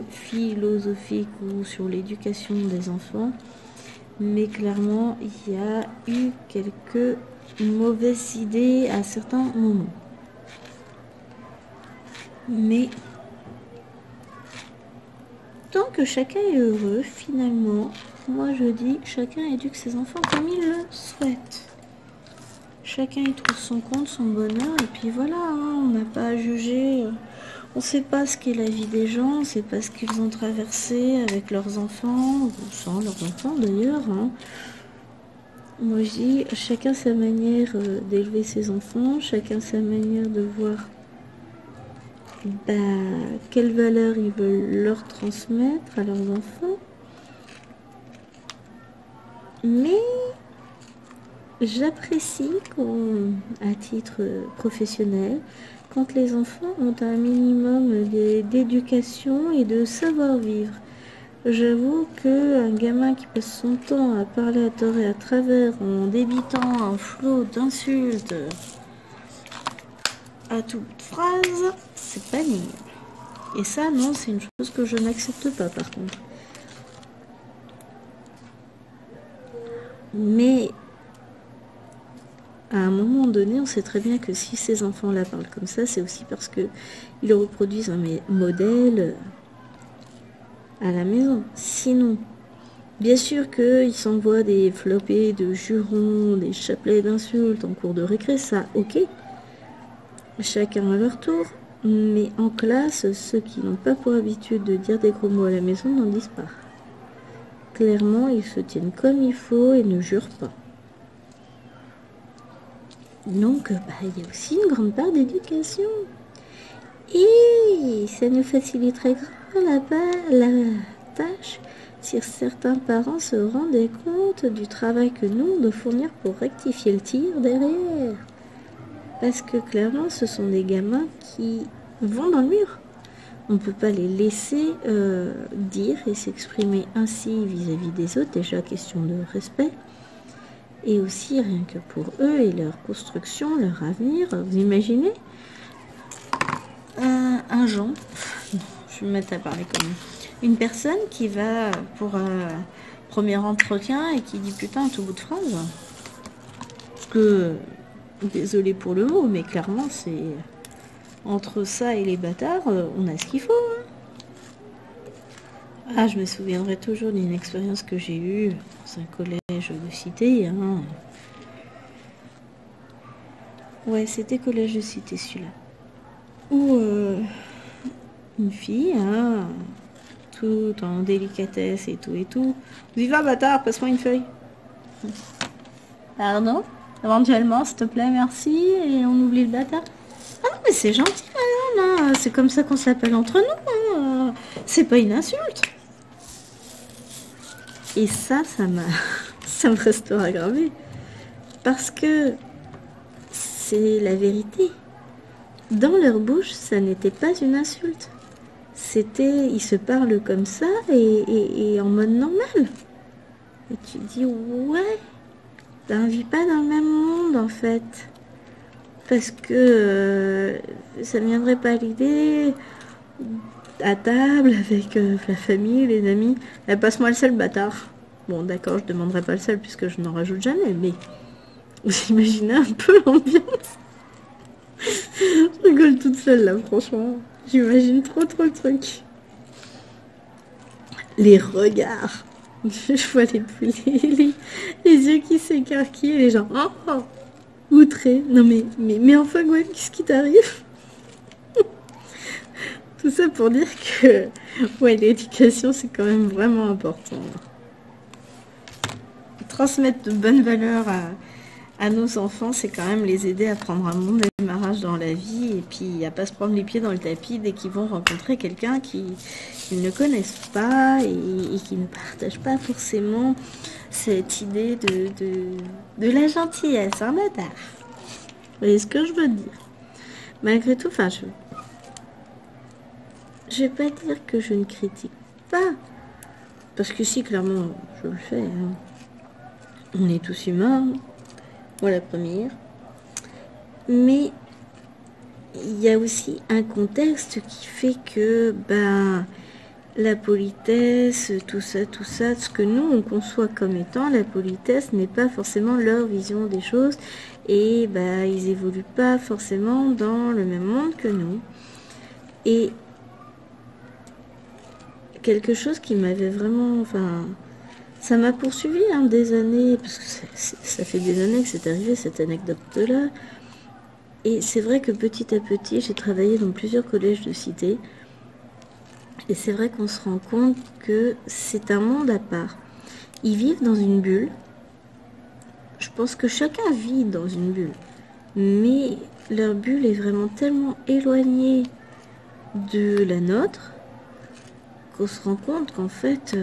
philosophique ou sur l'éducation des enfants. Mais clairement, il y a eu quelques mauvaises idées à certains moments. Mais tant que chacun est heureux, finalement, moi je dis, chacun éduque ses enfants comme il le souhaite. Chacun y trouve son compte, son bonheur, et puis voilà, hein, on n'a pas à juger. On ne sait pas ce qu'est la vie des gens, on ne sait pas ce qu'ils ont traversé avec leurs enfants, ou sans leurs enfants d'ailleurs. Hein. Moi je dis, chacun sa manière d'élever ses enfants, chacun sa manière de voir quelles valeurs ils veulent leur transmettre à leurs enfants. Mais j'apprécie à titre professionnel quand les enfants ont un minimum d'éducation et de savoir-vivre. J'avoue qu'un gamin qui passe son temps à parler à tort et à travers en débitant un flot d'insultes à toute phrase, c'est pénible. Et ça, non, c'est une chose que je n'accepte pas par contre. Mais à un moment donné, on sait très bien que si ces enfants-là parlent comme ça, c'est aussi parce qu'ils reproduisent un modèle à la maison. Sinon, bien sûr qu'ils s'envoient des flopées de jurons, des chapelets d'insultes en cours de récré, ça, ok. Chacun à leur tour. Mais en classe, ceux qui n'ont pas pour habitude de dire des gros mots à la maison n'en disent pas. Clairement, ils se tiennent comme il faut et ne jurent pas. Donc, il y a aussi une grande part d'éducation. Et ça nous faciliterait grave la tâche si certains parents se rendaient compte du travail que nous, on doit fournir pour rectifier le tir derrière. Parce que clairement, ce sont des gamins qui vont dans le mur. On ne peut pas les laisser dire et s'exprimer ainsi vis-à-vis des autres. Déjà, question de respect. Et aussi, rien que pour eux et leur construction, leur avenir. Vous imaginez un Jean, je vais me mettre à parler comme une personne qui va pour un premier entretien et qui dit putain à tout bout de phrase. Parce que, désolé pour le mot, mais clairement, c'est entre ça et les bâtards, on a ce qu'il faut. Hein. Ah, je me souviendrai toujours d'une expérience que j'ai eue dans un collège de cité. Hein. Ouais, c'était collège de cité celui-là. Où une fille, hein, tout en délicatesse et tout. Viva bâtard, passe-moi une feuille. Pardon, éventuellement, s'il te plaît, merci. Et on oublie le bâtard. Ah non, mais c'est gentil, madame, là. C'est comme ça qu'on s'appelle entre nous. Hein. C'est pas une insulte. Et ça me restera gravé. Parce que c'est la vérité. Dans leur bouche, ça n'était pas une insulte. C'était, ils se parlent comme ça et en mode normal. Et tu dis, ouais, on vit pas dans le même monde en fait. Parce que ça ne viendrait pas à l'idée à table avec la famille, les amis. Passe-moi le sel, bâtard. Bon, d'accord, je demanderai pas le sel puisque je n'en rajoute jamais, mais vous imaginez un peu l'ambiance. Je rigole toute seule là, franchement. J'imagine trop le truc. Les regards. Je vois les yeux qui s'écarquillent et les gens outrés. Non mais enfin Gwen, qu'est-ce qui t'arrive? Tout ça pour dire que ouais, l'éducation c'est quand même vraiment important. Transmettre de bonnes valeurs à nos enfants, c'est quand même les aider à prendre un bon démarrage dans la vie et puis à pas se prendre les pieds dans le tapis dès qu'ils vont rencontrer quelqu'un qu'ils ne connaissent pas et qui ne partage pas forcément cette idée de la gentillesse, hein, bâtard. Vous voyez ce que je veux dire? Malgré tout, enfin, je vais pas dire que je ne critique pas, parce que si, clairement, je le fais. Hein. On est tous humains. Moi la première. Mais il y a aussi un contexte qui fait que la politesse, tout ça, ce que nous on conçoit comme étant la politesse n'est pas forcément leur vision des choses et ils évoluent pas forcément dans le même monde que nous. Et quelque chose qui m'avait vraiment, ça m'a poursuivi des années, parce que ça fait des années que c'est arrivé cette anecdote-là. Et c'est vrai que petit à petit, j'ai travaillé dans plusieurs collèges de cité. Et c'est vrai qu'on se rend compte que c'est un monde à part. Ils vivent dans une bulle. Je pense que chacun vit dans une bulle. Mais leur bulle est vraiment tellement éloignée de la nôtre qu'on se rend compte qu'en fait,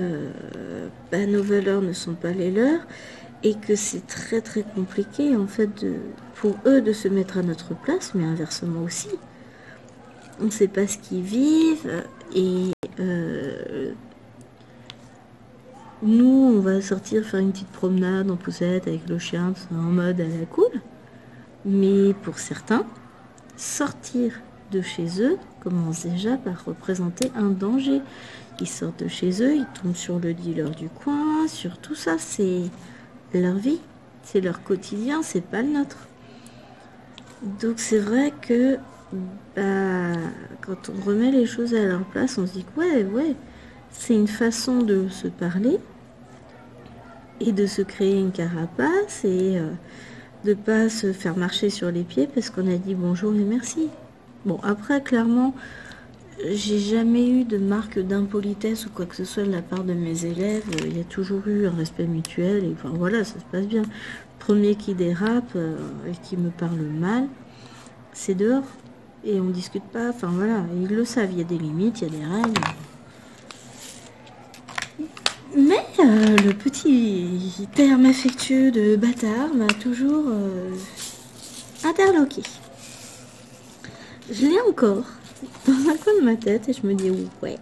nos valeurs ne sont pas les leurs et que c'est très très compliqué en fait pour eux de se mettre à notre place, mais inversement aussi. On ne sait pas ce qu'ils vivent et nous, on va sortir faire une petite promenade en poussette avec le chien, en mode à la cool. Mais pour certains, sortir de chez eux commence déjà par représenter un danger. Ils sortent de chez eux, ils tombent sur le dealer du coin, sur tout ça, c'est leur vie, c'est leur quotidien, c'est pas le nôtre. Donc c'est vrai que quand on remet les choses à leur place, on se dit que ouais, c'est une façon de se parler et de se créer une carapace et de pas se faire marcher sur les pieds parce qu'on a dit bonjour et merci. Bon, après, clairement, j'ai jamais eu de marque d'impolitesse ou quoi que ce soit de la part de mes élèves. Il y a toujours eu un respect mutuel et enfin voilà, ça se passe bien. Premier qui dérape et qui me parle mal, c'est dehors. Et on discute pas, enfin voilà, ils le savent, il y a des limites, il y a des règles. Mais le petit terme affectueux de bâtard m'a toujours interloqué. Je l'ai encore dans un coin de ma tête et je me dis ouais,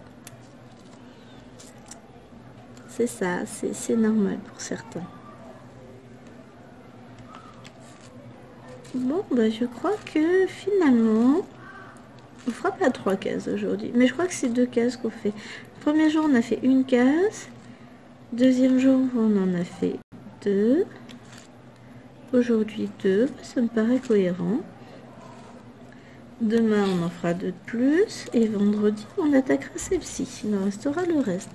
c'est ça, c'est normal pour certains. Bon, bah je crois que finalement, on fera pas 3 cases aujourd'hui, mais je crois que c'est 2 cases qu'on fait. Le premier jour, on a fait une case. Deuxième jour, on en a fait 2. Aujourd'hui 2, ça me paraît cohérent. Demain, on en fera 2 de plus. Et vendredi, on attaquera celle-ci. Il en restera le reste.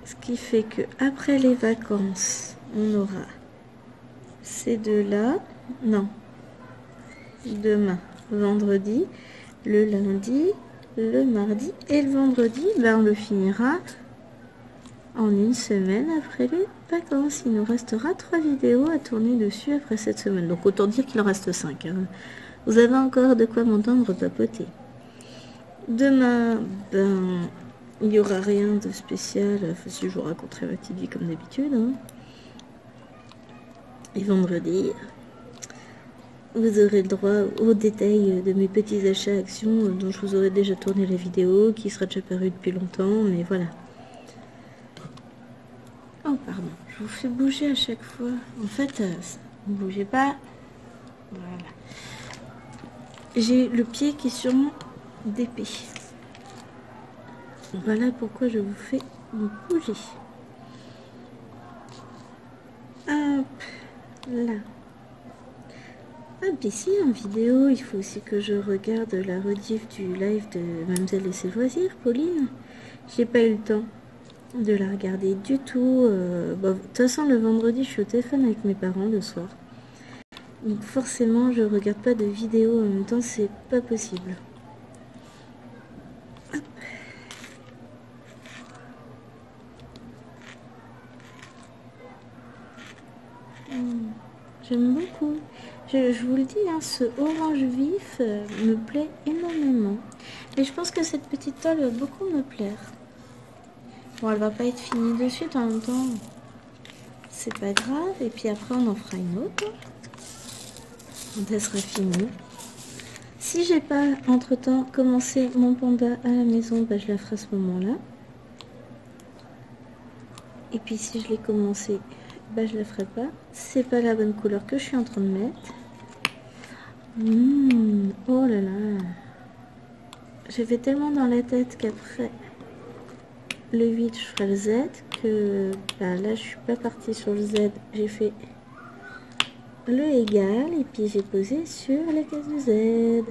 Ce qui fait que après les vacances, on aura ces deux-là. Non. Demain, vendredi, le lundi, le mardi et le vendredi, ben on le finira en une semaine après les vacances. Il nous restera 3 vidéos à tourner dessus après cette semaine. Donc autant dire qu'il en reste 5. Hein. Vous avez encore de quoi m'entendre papoter. Demain, ben, il n'y aura rien de spécial. Enfin, si je vous raconterai ma petite vie comme d'habitude. Hein. Et vendredi, vous aurez le droit aux détails de mes petits achats actions dont je vous aurai déjà tourné la vidéo, qui sera déjà paru depuis longtemps, mais voilà. Oh, pardon, je vous fais bouger à chaque fois. En fait, ne bougez pas. Voilà. J'ai le pied qui est sûrement d'épée. Voilà pourquoi je vous fais bouger. Hop, là. Ah, puis si, en vidéo, il faut aussi que je regarde la rediff du live de Mademoiselle et ses loisirs, Pauline. J'ai pas eu le temps de la regarder du tout. De toute façon, le vendredi, je suis au téléphone avec mes parents le soir. Donc forcément, je regarde pas de vidéo en même temps, c'est pas possible. Hop. J'aime beaucoup. Je vous le dis, hein, ce orange vif me plaît énormément. Et je pense que cette petite toile va beaucoup me plaire. Bon, elle va pas être finie de suite en même temps. C'est pas grave. Et puis après, on en fera une autre. Quand elle sera finie. Si j'ai pas entre-temps commencé mon panda à la maison, bah, je la ferai à ce moment-là. Et puis si je l'ai commencé, bah, je la ferai pas. C'est pas la bonne couleur que je suis en train de mettre. Oh là là. J'avais tellement dans la tête qu'après le 8 je ferai le Z que bah, là je suis pas partie sur le Z. J'ai fait le égal et puis j'ai posé sur la case du Z.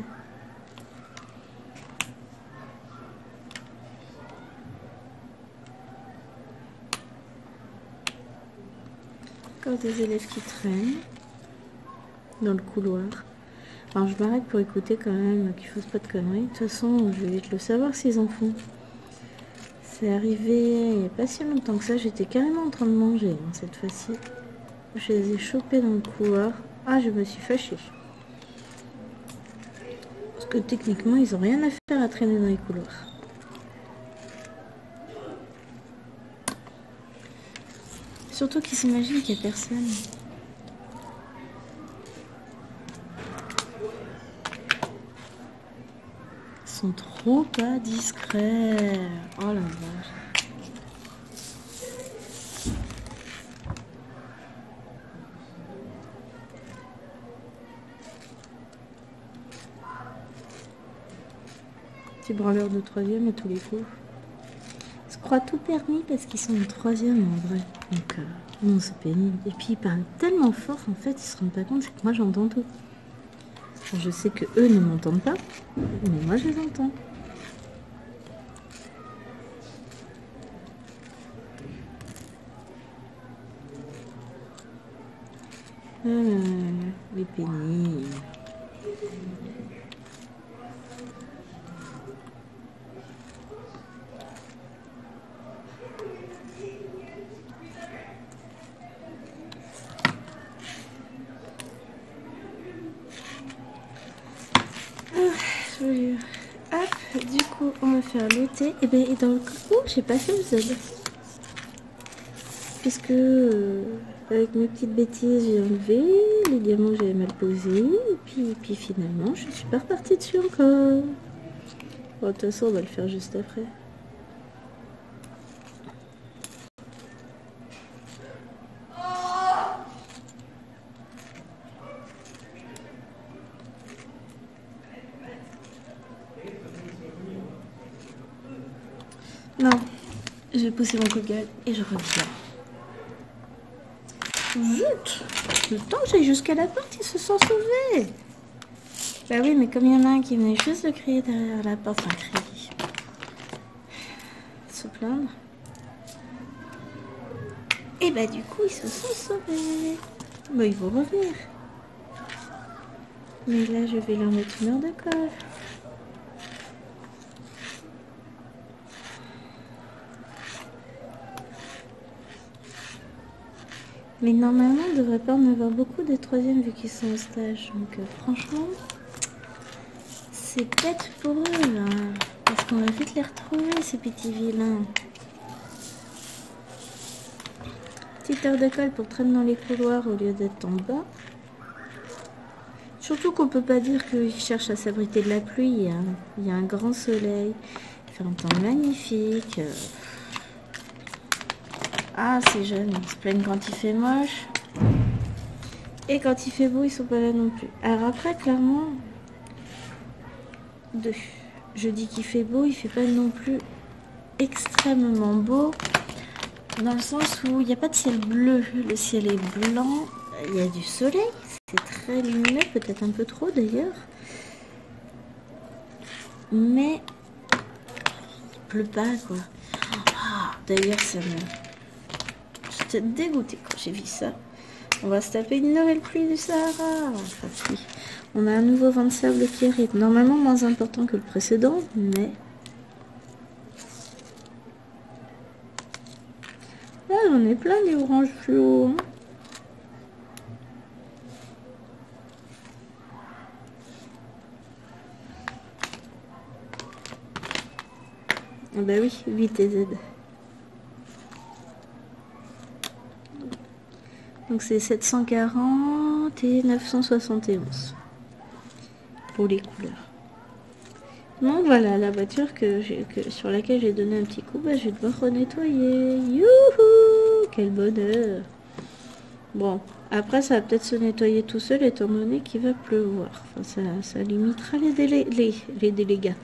Encore des élèves qui traînent dans le couloir. Alors je m'arrête pour écouter quand même qu'ils fassent pas de conneries. De toute façon, je vais vite le savoir s'ils en font. C'est arrivé il n'y a pas si longtemps que ça. J'étais carrément en train de manger hein, cette fois-ci. Je les ai chopés dans le couloir. Ah, je me suis fâchée. Parce que techniquement, ils n'ont rien à faire à traîner dans les couloirs. Surtout qu'ils s'imaginent qu'il n'y a personne. Ils sont trop pas discrets. Oh la vache. Petit branleur de troisième à tous les coups. Ils se croient tout permis parce qu'ils sont en troisième en vrai. Donc non, c'est pénible. Et puis ils parlent tellement fort en fait, ils se rendent pas compte, c'est que moi j'entends tout. Je sais que eux ne m'entendent pas, mais moi je les entends. Les pénibles. Hop, du coup, on va faire le thé. Et bien, dans le coco, j'ai pas fait le Z. Puisque, avec mes petites bêtises, j'ai enlevé. Les diamants, j'avais mal posé. Et puis finalement, je suis pas repartie dessus encore. Bon, de toute façon, on va le faire juste après. Non, je vais pousser mon coup de gueule et je reviens. Zut! Le temps que j'aille jusqu'à la porte, ils se sont sauvés. Bah oui, mais comme il y en a un qui venait juste de crier derrière la porte, un cri. Se plaindre. Et bah du coup, ils se sont sauvés. Bah ils vont revenir. Mais là, je vais leur mettre une heure de colle. Mais normalement, on ne devrait pas en avoir beaucoup de troisièmes vu qu'ils sont au stage. Donc franchement, c'est peut-être pour eux là. Parce qu'on va vite les retrouver, ces petits vilains. Petite heure de colle pour traîner dans les couloirs au lieu d'être en bas. Surtout qu'on peut pas dire qu'ils cherchent à s'abriter de la pluie. Il y a un grand soleil. Il fait un temps magnifique. Ah, ces jeunes, ils se plaignent quand il fait moche. Et quand il fait beau, ils sont pas là non plus. Alors après, clairement, je dis qu'il fait beau, il fait pas non plus extrêmement beau. Dans le sens où il n'y a pas de ciel bleu, le ciel est blanc. Il y a du soleil, c'est très lumineux, peut-être un peu trop d'ailleurs. Mais il pleut pas, quoi. Ah, d'ailleurs, ça me... J'étais dégoûtée quand j'ai vu ça. On va se taper une nouvelle pluie du Sahara. Enfin, si. On a un nouveau vent de sable qui arrive. Normalement moins important que le précédent, mais... Là, j'en ai plein des oranges fluo. Hein. Ah bah oui, 8 et Z. Donc c'est 740 et 971 pour les couleurs. Donc voilà, la voiture sur laquelle j'ai donné un petit coup, bah, je vais devoir renettoyer. Youhou! Quel bonheur! Bon, après ça va peut-être se nettoyer tout seul étant donné qu'il va pleuvoir. Enfin, ça limitera les dégâts.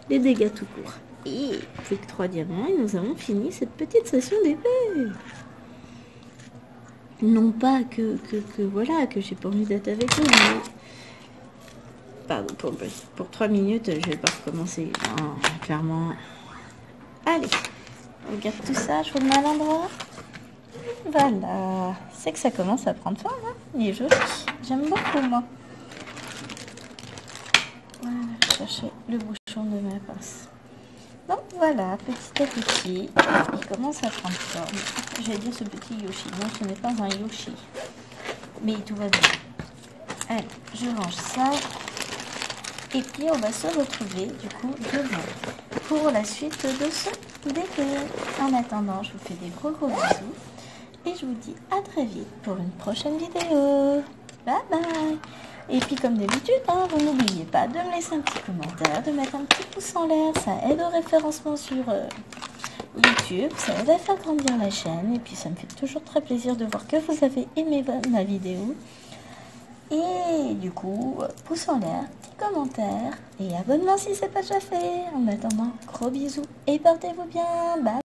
Les dégâts tout court. Et plus que 3 diamants et nous avons fini cette petite session d'épée. Non pas que voilà, que j'ai pas envie d'être avec eux, mais... Pardon, pour 3 minutes, je vais pas recommencer. Non, clairement. Allez, on regarde tout ça, je vous le mets à l'endroit. Voilà, c'est que ça commence à prendre forme, hein. Il est joli, j'aime beaucoup moi. Voilà, je cherchais le bouchon de ma pince. Donc voilà, petit à petit, il commence à prendre forme. J'allais dire ce petit Yoshi. Non, ce n'est pas un Yoshi. Mais tout va bien. Allez, je range ça. Et puis on va se retrouver du coup demain pour la suite de ce défi. En attendant, je vous fais des gros bisous. Et je vous dis à très vite pour une prochaine vidéo. Bye bye. Et puis comme d'habitude, hein, vous n'oubliez pas de me laisser un petit commentaire, de mettre un petit pouce en l'air, ça aide au référencement sur YouTube, ça aide à faire grandir la chaîne et puis ça me fait toujours très plaisir de voir que vous avez aimé ma vidéo. Et du coup, pouce en l'air, petit commentaire et abonnement si c'est pas déjà fait. En attendant, gros bisous et portez-vous bien, bye.